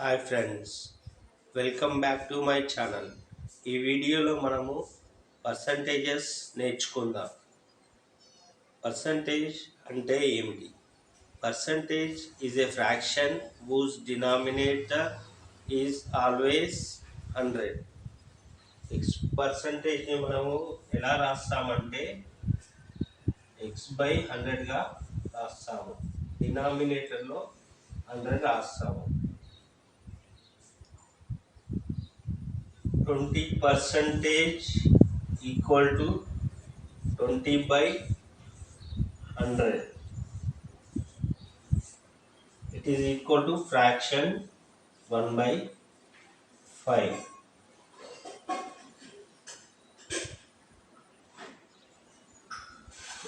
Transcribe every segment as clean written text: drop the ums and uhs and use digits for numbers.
Hi friends, welcome back to my channel. ఈ వీడియోలో మనము పర్సంటేజెస్ నేర్చుకుందాం. పర్సంటేజ్ అంటే ఏమిటి? Percentage is a fraction whose denominator is always 100. X పర్సంటేజ్ని మనము ఎలా రాస్తామంటే x/100గా రాస్తాము. డినామినేటర్లో 100 రాస్తాము. 20% equal to 20/100. It is equal to fraction 1/5.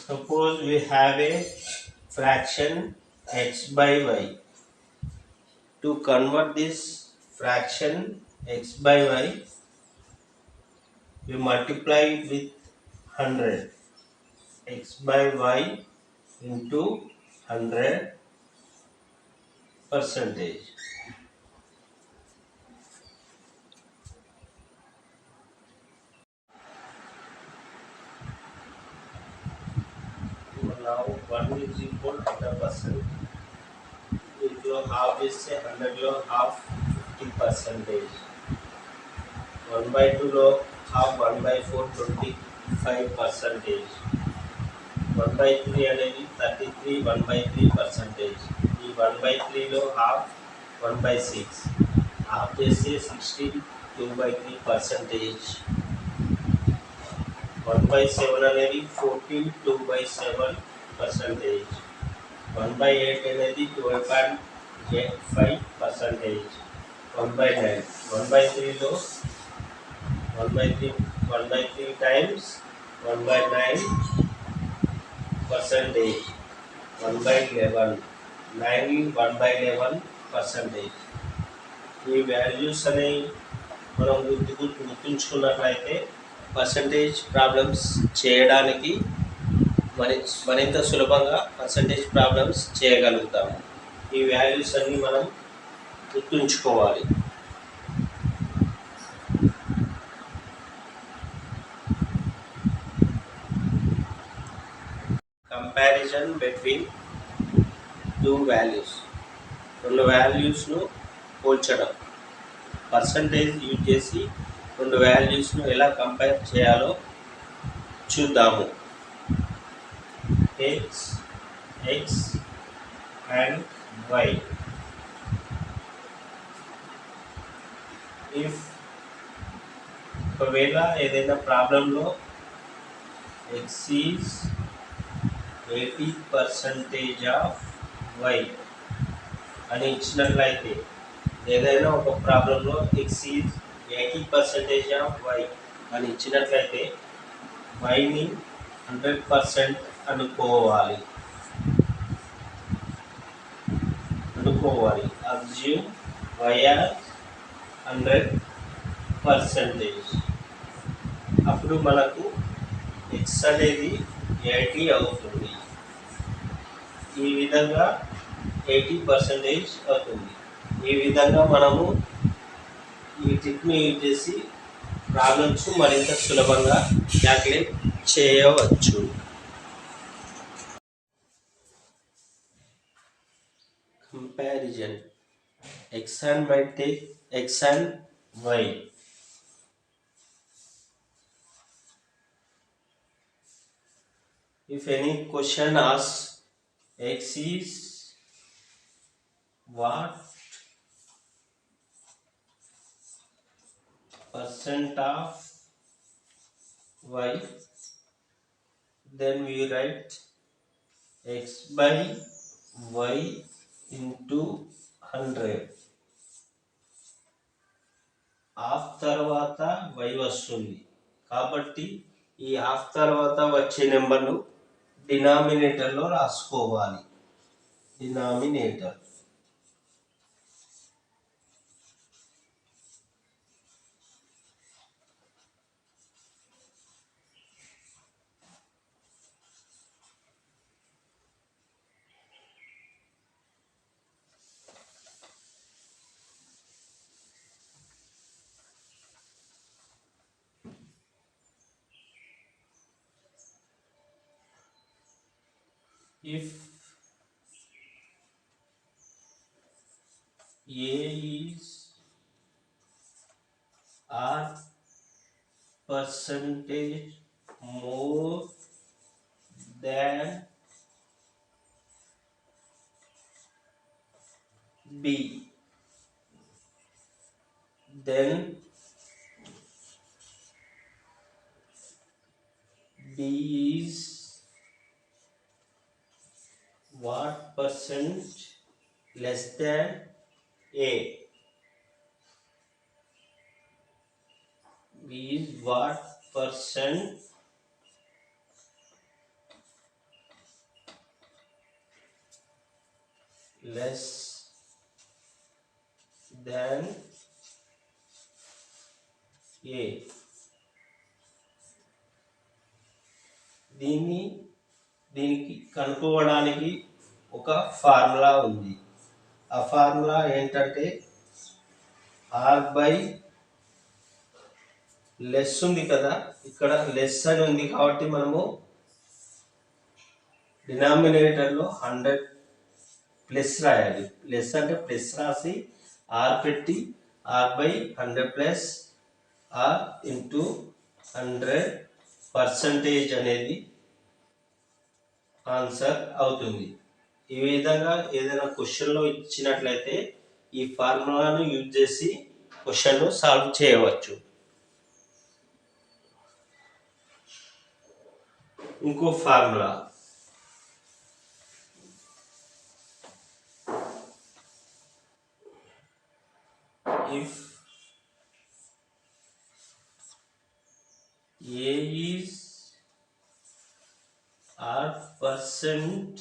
Suppose we have a fraction x/y. To convert this fraction x/y, we multiply it with 100. x/y into 100 percentage. Now 1 is equal to the percent. ఇందులో half ఇస్తే 100లో half 50%. 1/2లో half 1/4 25%. 1/3 అనేది 33 1/3%. ఈ 1/3లో half 1/6. Half చేస్తే 16 2/3%. 1/7 అనేది 14 2/7%. 1/8 అనేది 12.85%. 1/9 1/3లో 1/3 times 1/9%. 1/11 9 1/11%. ఈ values అనేవి మనం గుర్తుంచుకున్నట్లయితే పర్సంటేజ్ ప్రాబ్లమ్స్ చేయడానికి మరింత సులభంగా పర్సంటేజ్ ప్రాబ్లమ్స్ చేయగలుగుతాము. ఈ వాల్యూస్ అన్ని మనం గుర్తుంచుకోవాలి. Comparison between two values. రెండు వాల్యూస్ను పోల్చడం. పర్సంటేజ్ యూజ్ చేసి రెండు వాల్యూస్ను ఎలా కంపేర్ చేయాలో చూద్దాము. x and y. If ఒకవేళ ఏదైనా ప్రాబ్లంలో x is 80% of y అని ఇచ్చినట్లయితే, ఏదైనా ఒక ప్రాబ్లంలో x is 80% of y అని ఇచ్చినట్లయితే yని 100% అనుకోవాలి. Assume y as 100%. అప్పుడు మనకు x అనేది 80 అవుతుంది. ఈ విధంగా 80% అవుతుంది. ఈ విధంగా మనము ఈ ట్రిక్ని యూజ్ చేసి ప్రాబ్లమ్స్ మరింత సులభంగా క్యాల్కులేట్ చేయవచ్చు. Comparison. X and y, take x and y. If any question asks x is what percent of y, then we write x by y into 100. Half తర్వాత y వస్తుంది కాబట్టి ఈ హాఫ్ తర్వాత వచ్చే నెంబర్ను డినామినేటర్లో రాసుకోవాలి. Denominator if A is R percentage more than B, then B is what percent less than A? B is what percent less than A? దీన్ని దీనికి కనుక్కోవడానికి ఒక ఫార్ములా ఉంది. ఆ ఫార్ములా ఏంటంటే ఆర్ బై లెస్ ఉంది కదా, ఇక్కడ లెస్ అని ఉంది కాబట్టి మనము డినామినేటర్లో 100 ప్లస్ రాయాలి. ప్లస్ అంటే ప్లస్ రాసి ఆర్ పెట్టి R by 100 plus R into 100% అనేది ఆన్సర్ అవుతుంది. ఈ విధంగా ఏదైనా క్వశ్చన్లో ఇచ్చినట్లయితే ఈ ఫార్ములాను యూజ్ చేసి క్వశ్చన్ను సాల్వ్ చేయవచ్చు. ఇంకో formula if A is R%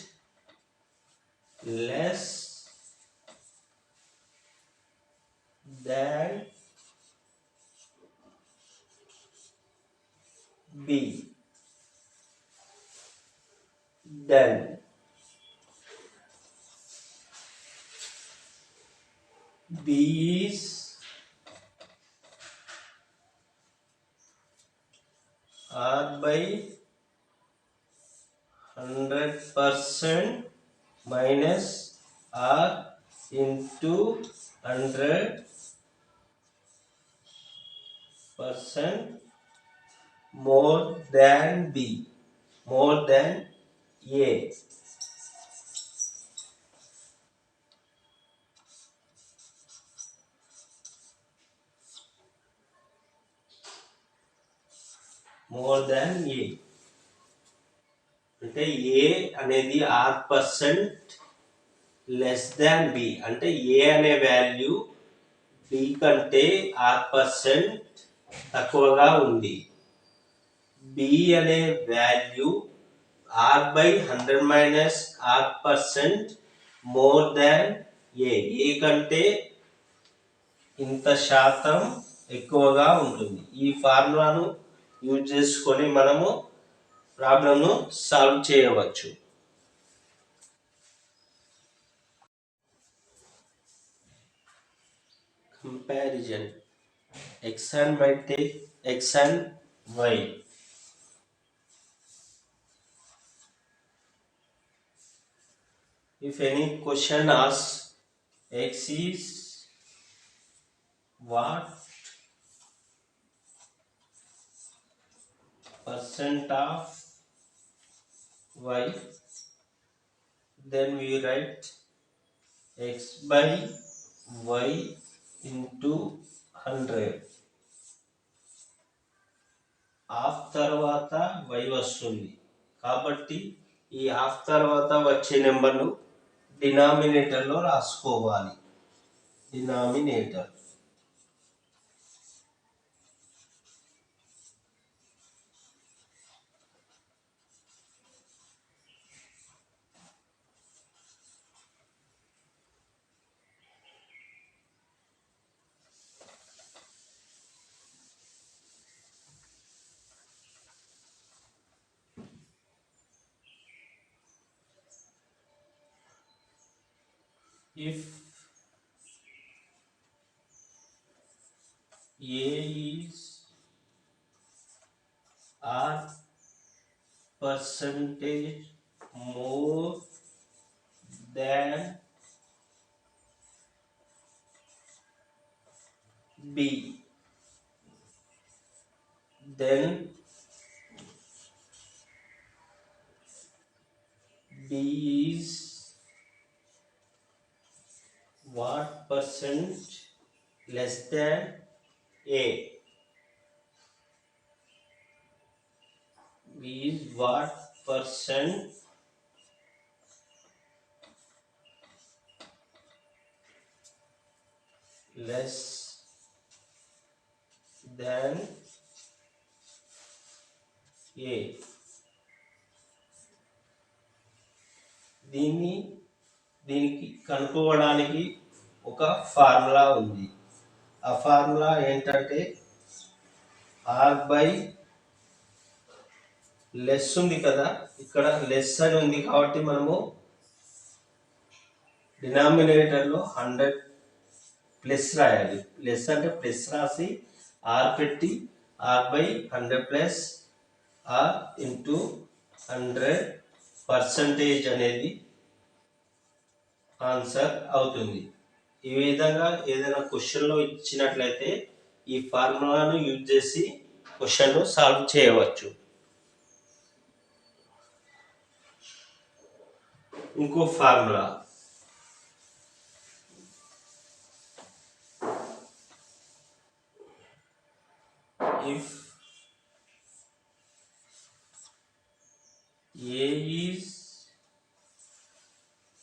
less than B, then B is R by 100% minus R into 100% more than B, more than A. More than A అంటే ఏ అనేది R% లెస్ దాన్ బి, అంటే ఏ అనే value B కంటే R% తక్కువగా ఉంది. B అనే value R by 100 minus R% more than A, A కంటే ఇంత శాతం ఎక్కువగా ఉంటుంది. ఈ ఫార్ములాను యూజ్ చేసుకొని మనము ప్రాబ్లంను సాల్వ్ చేయవచ్చు. Comparison x and y take x and y. If any question asks x is what percent of y, then we write x by y into 100. Half తర్వాత y వస్తుంది కాబట్టి ఈ హాఫ్ తర్వాత వచ్చే నెంబర్ను డినామినేటర్లో రాసుకోవాలి. Denominator if A is R percentage more than B, then B is what percent less than A? B is what percent less than A? దీనికి కనుక్కోవడానికి ఒక ఫార్ములా ఉంది. ఆ ఫార్ములా ఏంటంటే ఆర్ బై లెస్ ఉంది కదా, ఇక్కడ లెస్ అని ఉంది కాబట్టి మనము డినామినేటర్లో 100 ప్లస్ రాయాలి. లెస్ అంటే ప్లస్ రాసి ఆర్ పెట్టి R by 100 plus R into 100% అనేది ఆన్సర్ అవుతుంది. ఈ విధంగా ఏదైనా క్వశ్చన్లో ఇచ్చినట్లయితే ఈ ఫార్ములాను యూజ్ చేసి క్వశ్చన్ను సాల్వ్ చేయవచ్చు. ఇంకో formula if A is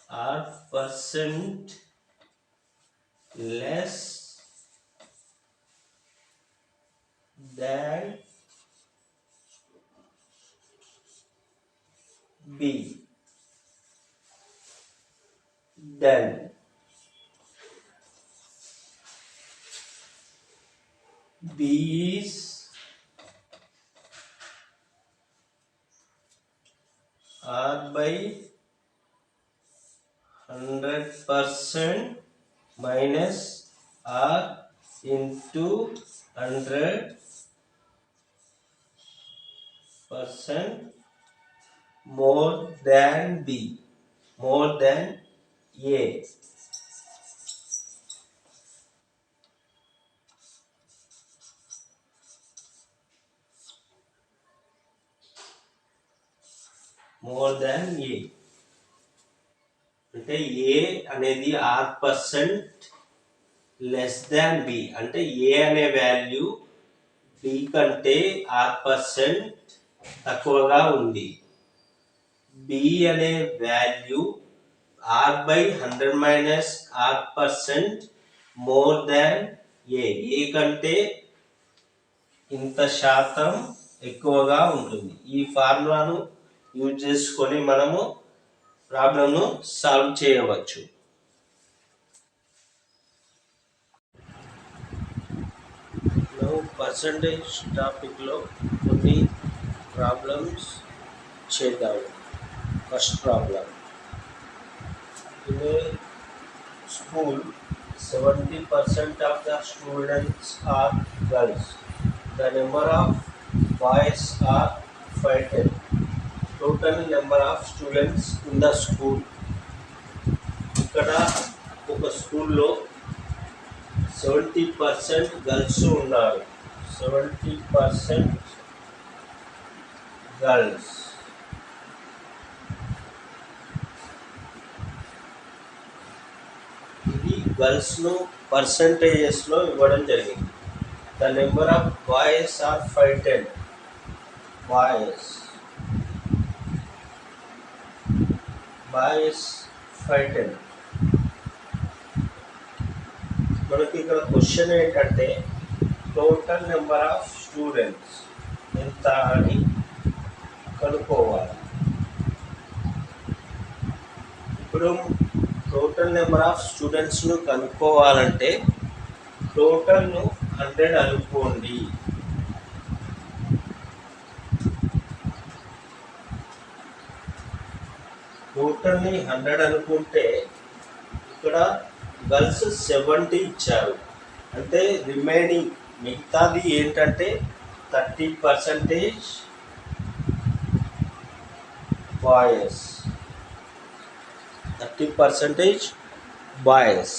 R% less than B, then B is R by 100% minus R into 100% more than B, more than A. More than A అంటే ఏ అనేది R% లెస్ దాన్ బి, అంటే ఏ అనే value B కంటే R% తక్కువగా ఉంది. B అనే value R by 100 minus R% more than A కంటే ఇంత శాతం ఎక్కువగా ఉంటుంది. ఈ ఫార్ములాను యూజ్ చేసుకొని మనము ప్రాబ్లంను సాల్వ్ చేయవచ్చు. పర్సంటేజ్ టాపిక్లో కొన్ని ప్రాబ్లమ్స్ చేద్దాము. First problem, in a school 70% of the students are girls. The number of boys are 510. Total number of students in the school. ఇక్కడ ఒక స్కూల్లో 70% గర్ల్స్ ఉన్నారు. 70% గర్ల్స్. ఇది గర్ల్స్ను పర్సంటేజెస్లో ఇవ్వడం జరిగింది. The number of boys are 510. Boys 510. మనకి ఇక్కడ క్వశ్చన్ ఏంటంటే టోటల్ నెంబర్ ఆఫ్ స్టూడెంట్స్ ఎంత అని కనుక్కోవాలి. ఇప్పుడు టోటల్ నెంబర్ ఆఫ్ స్టూడెంట్స్ను కనుక్కోవాలంటే టోటల్ను 100 అనుకోండి. టోటల్ని 100 అనుకుంటే ఇక్కడ గర్ల్స్ 70 ఇచ్చారు, అంటే రిమైనింగ్ మిగతాది ఏంటంటే 30% బాయ్స్. 30% బాయ్స్.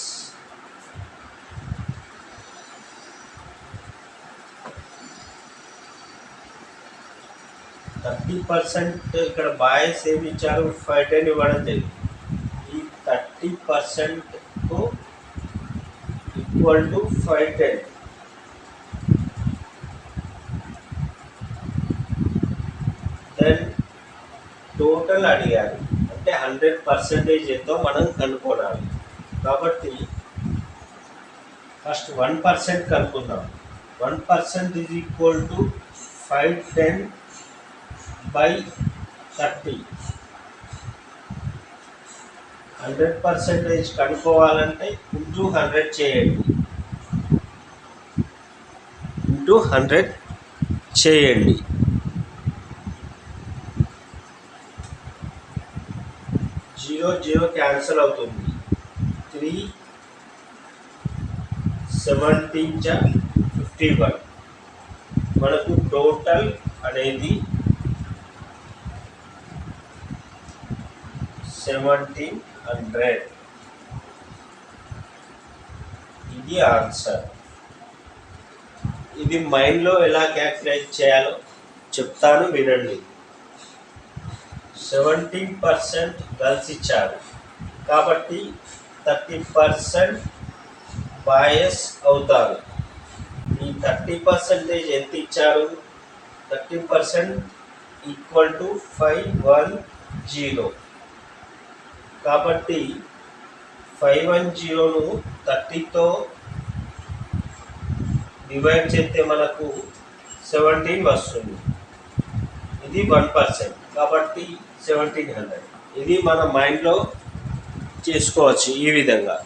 ఇక్కడ బాయ్స్ ఏమి ఇచ్చారు, 510 ఇవ్వడం జరిగింది. ఈ 30% ఈక్వల్ టు 510. దెన్ టోటల్ అడిగారు, అంటే 100% ఎంతో మనం కనుక్కోవాలి. కాబట్టి ఫస్ట్ 1% కనుక్కుందాం. 1% ఈజ్ ఈక్వల్ టు 510/30. 100% కనుక్కోవాలంటే ఇంటూ 100 చేయండి. 0 క్యాన్సిల్ అవుతుంది. 3 17 51. మనకు టోటల్ అనేది 1700. ఇది ఆన్సర్. ఇది మైండ్లో ఎలా క్యాల్కులేట్ చేయాలో చెప్తాను, వినండి. 17% గర్ల్స్ ఇచ్చారు కాబట్టి 30% బాయ్స్ అవుతారు. ఈ 30% ఎంత ఇచ్చారు? 30% ఈక్వల్ టు 510. కాబట్టి 510ను 30తో డివైడ్ చేస్తే మనకు 17 వస్తుంది. ఇది 1%, కాబట్టి 1700. ఇది మన మైండ్లో చేసుకోవచ్చు ఈ విధంగా.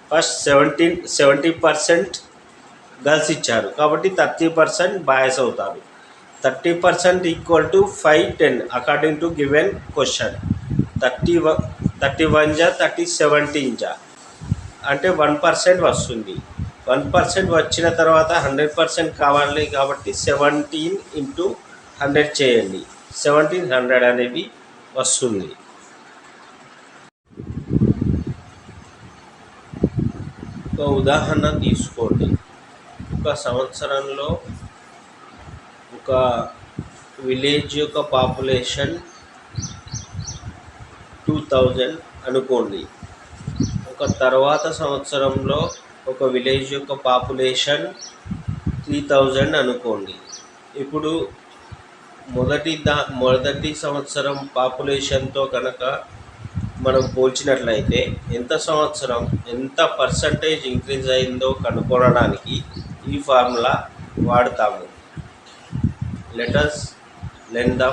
ఫస్ట్ 70% గర్ల్స్ ఇచ్చారు కాబట్టి 30% బాయ్స్ అవుతారు. 30% equal to 510 according to given question. 31 30 17 అంటే 1% వస్తుంది. 1% వచ్చిన తర్వాత 100% కావాలి కాబట్టి 17 × 100 చేయండి. 1700 అనేది వస్తుంది. ఒక ఉదాహరణ తీసుకోండి. ఒక సంవత్సరంలో ఒక విలేజ్ యొక్క పాపులేషన్ 2000 అనుకోండి. ఒక తర్వాత సంవత్సరంలో ఒక విలేజ్ యొక్క పాపులేషన్ 3000 అనుకోండి. ఇప్పుడు మొదటి సంవత్సరం పాపులేషన్తో కనుక మనం పోల్చినట్లయితే ఎంత పర్సంటేజ్ ఇంక్రీజ్ అయిందో కనుక్కోవడానికి ఈ ఫార్ములా వాడతాము. Let us learn the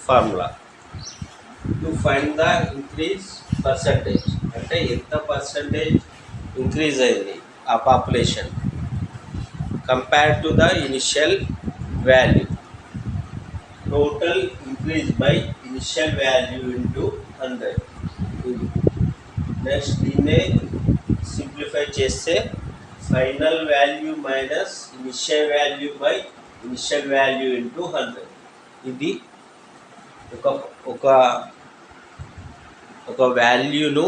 formula to find the increase percentage. అంటే ఎంత పర్సంటేజ్ ఇంక్రీజ్ అయింది ఆ population compare to the initial value. Total increase by initial value into 100. Next దీన్నే సింప్లిఫై చేస్తే final value minus initial value by initial value into 100. ఇది ఒక వాల్యూను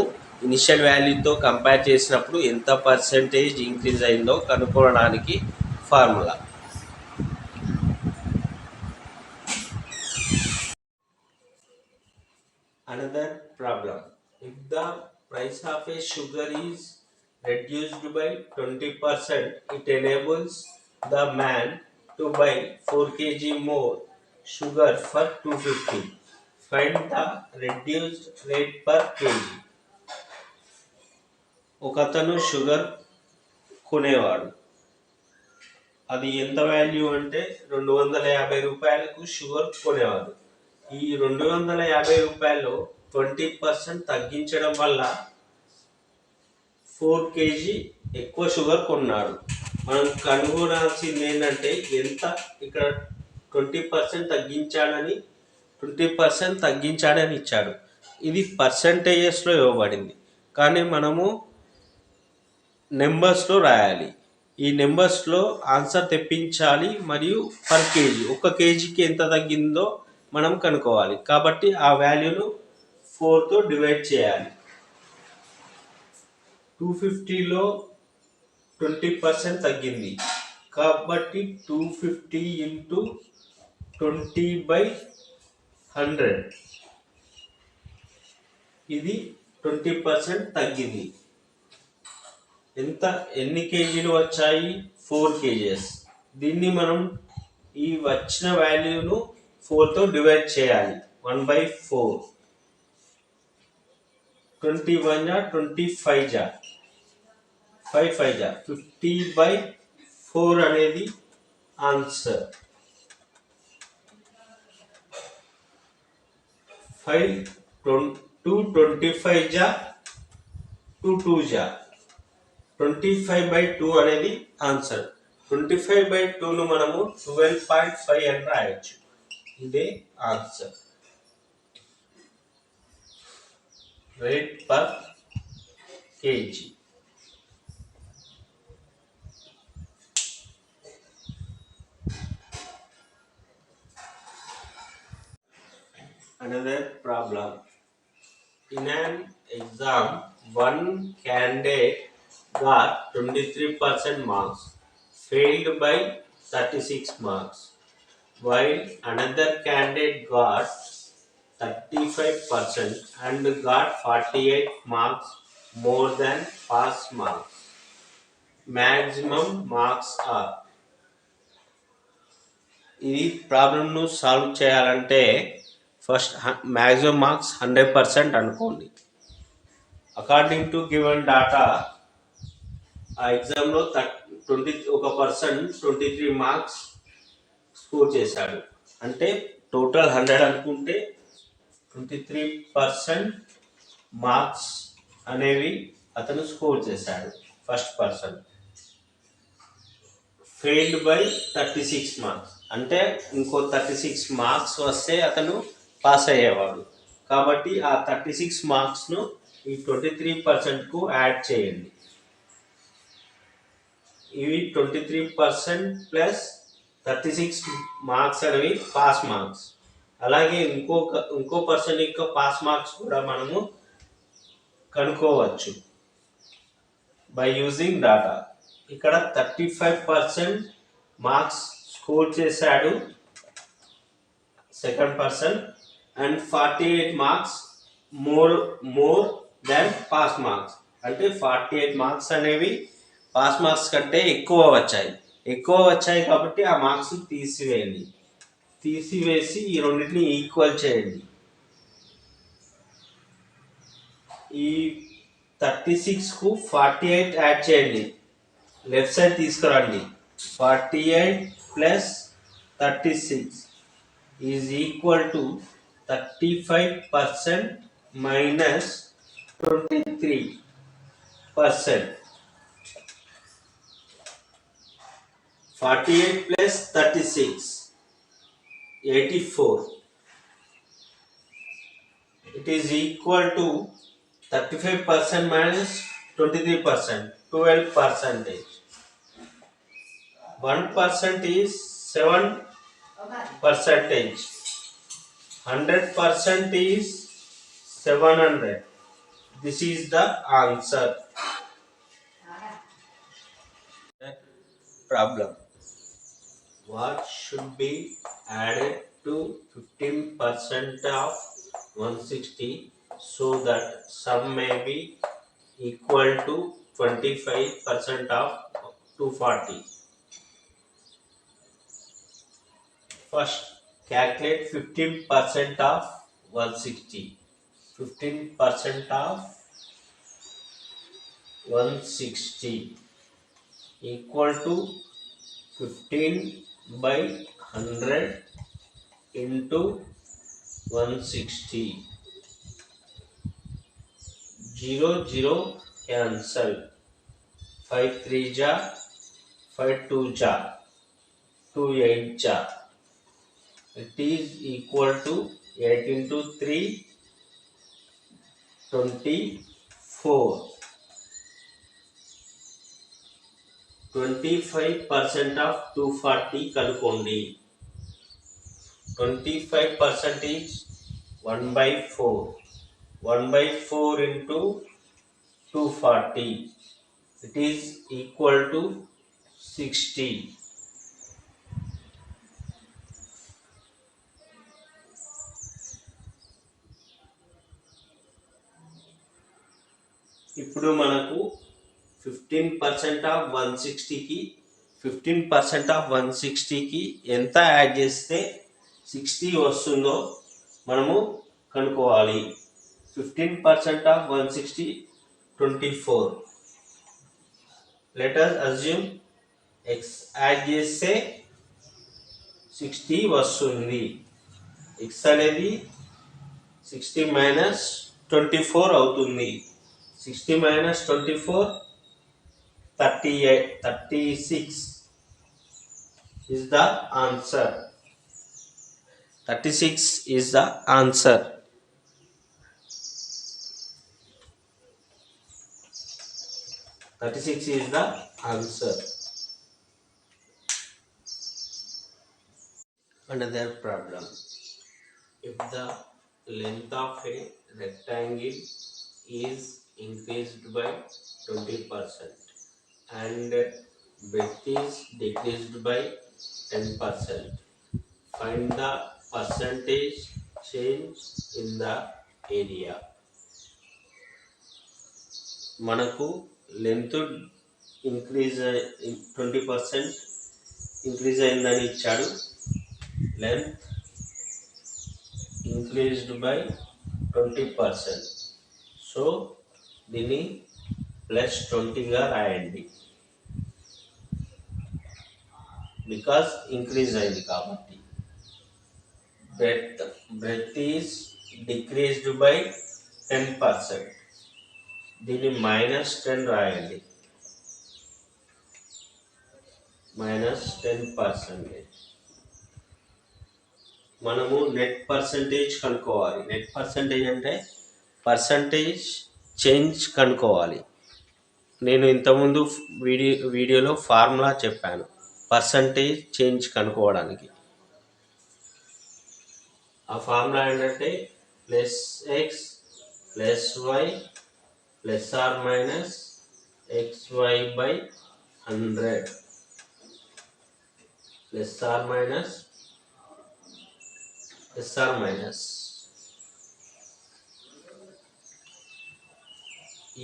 initial వాల్యూతో compare చేసినప్పుడు ఎంత పర్సంటేజ్ ఇంక్రీజ్ అయిందో కనుక్కోవడానికి formula. Another problem. If the price of a sugar is reduced by 20%, it enables the man to buy 4 kg more sugar for 250. Find the reduced rate per kg. ఒకతను sugar కొనేవాడు. అది ఎంత value అంటే 250 రూపాయలకు sugar కొనేవాడు. ఈ 250 రూపాయలు 20% తగ్గించడం వల్ల 4 kg ఎక్కువ షుగర్ కొన్నాడు. మనం కనుగొనాల్సింది ఏంటంటే ఎంత ఇక్కడ 20% తగ్గించాడని ఇచ్చాడు. ఇది పర్సంటేజెస్లో ఇవ్వబడింది, కానీ మనము నెంబర్స్లో రాయాలి. ఈ నెంబర్స్లో ఆన్సర్ తెప్పించాలి మరియు పర్ కేజీ 1 కేజీకి ఎంత తగ్గిందో మనం కనుక్కోవాలి. కాబట్టి ఆ వాల్యూను 4తో డివైడ్ చేయాలి. 250లో 20% తగ్గింది కాబట్టి 250 ఇంటూ 20/100 ఇది 20% తగ్గింది. ఎన్ని కేజీలు వచ్చాయి? 4 కేజెస్. దీన్ని మనం ఈ వచ్చిన వాల్యూను 4తో డివైడ్ చేయాలి. 1/4. 21 జా 25 జా 5 జా 50/4 అనేది ఆన్సర్. 225 జా 2 జా 25/2 అనేది ఆన్సర్. 25/2ను మనము 12.5 అని రాయొచ్చు. ఇదే answer. Rate per KG. Another problem. In an exam, one candidate got 23% marks, failed by 36 marks, while another candidate got 35% and got 48 marks more than pass marks. Maximum marks are. ఈ ప్రాబ్లమ్ను solve చేయాలంటే first maximum marks 100% అనుకోండి. According to given data ఆ ఎగ్జామ్లో ఒక person 23 marks score చేశాడు. అంటే total 100 అనుకుంటే 23% marks అనేవి అతను స్కోర్ చేశాడు. First person failed by 36 marks అంటే ఇంకో 36 మార్క్స్ వస్తే అతను పాస్ అయ్యేవాడు. కాబట్టి ఆ 36 మార్క్స్ను ఈ 23%కు యాడ్ చేయండి. ఇవి 23% ప్లస్ 36 మార్క్స్ అనేవి పాస్ మార్క్స్. అలాగే ఇంకో పర్సన్ యొక్క పాస్ మార్క్స్ కూడా మనము కనుక్కోవచ్చు బై యూజింగ్ డాటా. ఇక్కడ 35% మార్క్స్ స్కోర్ చేశాడు second person and 48 marks more than pass marks. అంటే 48 మార్క్స్ అనేవి పాస్ మార్క్స్ కంటే ఎక్కువ వచ్చాయి కాబట్టి ఆ మార్క్స్ తీసివేసి ఈ రెండింటిని ఈక్వల్ చేయండి. ఈ 36కు 48 యాడ్ చేయండి. లెఫ్ట్ సైడ్ తీసుకురండి. 48 plus 36 is equal to 35% minus 23%. 48 plus 36, 84. It is equal to 35% minus 23%, 12%. 1% is 7%. 100% is 700. This is the answer. Problem. What should be added to 15% of 160 so that sum may be equal to 25% of 240? First, calculate 15% of 160. 15% of 160 equal to 15/100 into 160. 0 0 cancel. 5 3 ja, 5 2 ja, 2 8 ja. It is equal to 8 into 3, 24. 25% of 240 కనుక్కోండి. 25% is 1/4. 1/4 into 240. It is equal to 60. ఇప్పుడు మనకు 15% of 160కి 15% of 160కి ఎంత add చేస్తే 60 వస్తుందో మనము కనుక్కోవాలి. 15% of 160 24. Let us assume x add చేస్తే 60 వస్తుంది. x అనేది 60 మైనస్ 24 అవుతుంది. 60 minus 24, 36 is the answer. 36 is the answer. Another problem. If the length of a rectangle is increased by 20% and breadth is decreased by 10%, find the percentage change in the area. మనకు length increase 20% increase అయిందని ఇచ్చాడు. Length increased by 20%. So దీన్ని +20గా రాయండి, because increase అయింది కాబట్టి. Breadth is decreased by 10%. దీన్ని -10 రాయండి, -10%. మనము నెట్ పర్సంటేజ్ కనుక్కోవాలి. నెట్ పర్సంటేజ్ అంటే పర్సంటేజ్ చేంజ్ కనుక్కోవాలి. నేను ఇంతకుముందు వీడియోలో ఫార్ములా చెప్పాను పర్సంటేజ్ చేంజ్ కనుక్కోవడానికి. ఆ ఫార్ములా ఏంటంటే +x +y ± xy/100 ±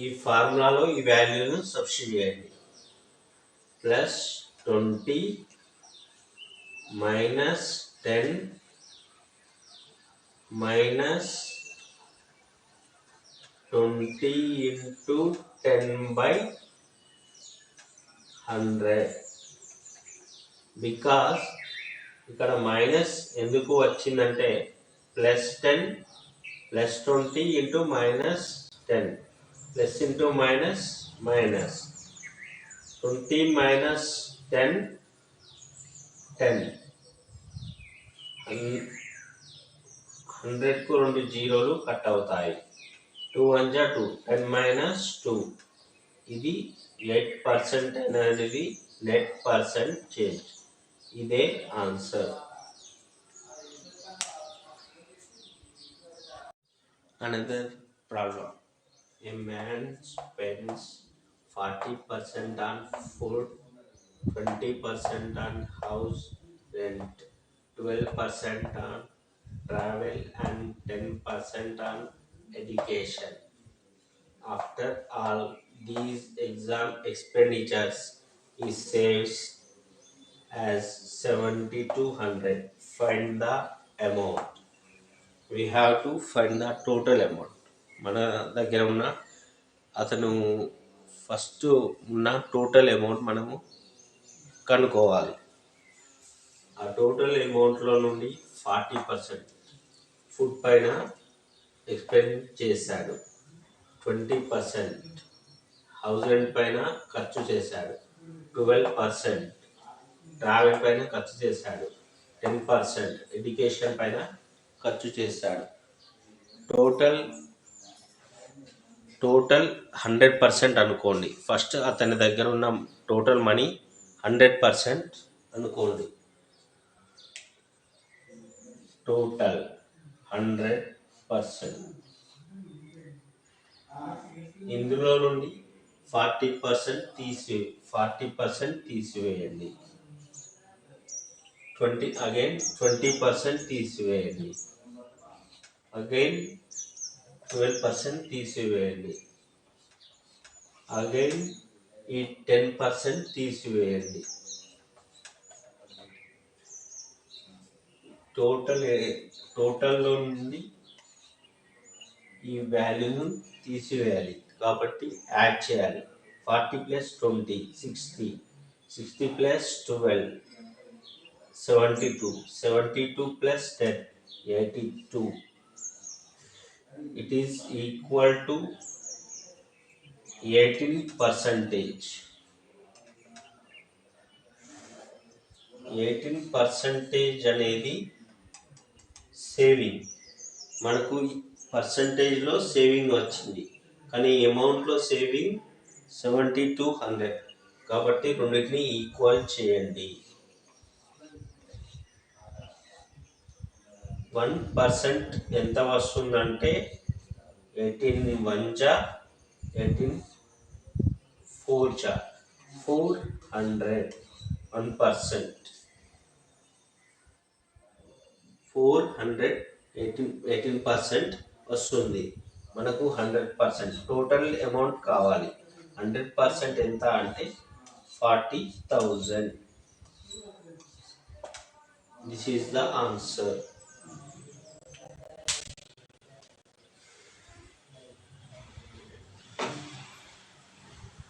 ఈ ఫార్ములాలో ఈ వాల్యూను సబ్స్టిట్యూట్ చేయండి. +20 -10 -20 into 10/100. బికాస్ ఇక్కడ మైనస్ ఎందుకు వచ్చిందంటే +10 +20 into -10 plus into minus minus 20 minus 10 10. 100కు 2 జీరోలు కట్ అవుతాయి. 2 1 2, 10 minus 2. ఇది 8% అనేది నెట్ పర్సెంట్ చేంజ్. ఇదే answer. Another problem. A man spends 40% on food, 20% on house rent, 12% on travel and 10% on education. After all these expenditures, he saves as 7,200. Find the amount. We have to find the total amount. మన దగ్గర ఉన్న అతను first ఉన్న total amount మనము కనుక్కోవాలి. ఆ total అమౌంట్లో నుండి 40% food పైన ఎక్స్పెండ్ చేశాడు, 20% హౌస్ రెంట్ పైన ఖర్చు చేశాడు, 12% ట్రావెల్ పైన ఖర్చు చేశాడు, 10% ఎడ్యుకేషన్ పైన ఖర్చు చేశాడు. టోటల్ 100% అనుకోండి. ఫస్ట్ అతని దగ్గర ఉన్న టోటల్ మనీ 100% అనుకోండి. టోటల్ 100%. ఇందులో నుండి 40% తీసివేయండి. 20% తీసివేయండి. అగైన్ 12% తీసివేయండి. అగైన్ ఈ 10% తీసివేయండి. టోటల్లో నుండి ఈ వాల్యూను తీసివేయాలి కాబట్టి యాడ్ చేయాలి. 40 + 20 60, 60 + 12 72, 72 + 10 82. It is equal to 18%. 18% అనేది సేవింగ్. మనకు పర్సంటేజ్లో సేవింగ్ వచ్చింది, కానీ అమౌంట్లో సేవింగ్ 70 to 100. కాబట్టి రెండింటిని ఈక్వల్ చేయండి. 1% ఎంత వస్తుందంటే 18 1 18 4 400. 1% 400 18% వస్తుంది. మనకు 100% టోటల్ అమౌంట్ కావాలి. 100% ఎంత అంటే 40,000. This is the answer.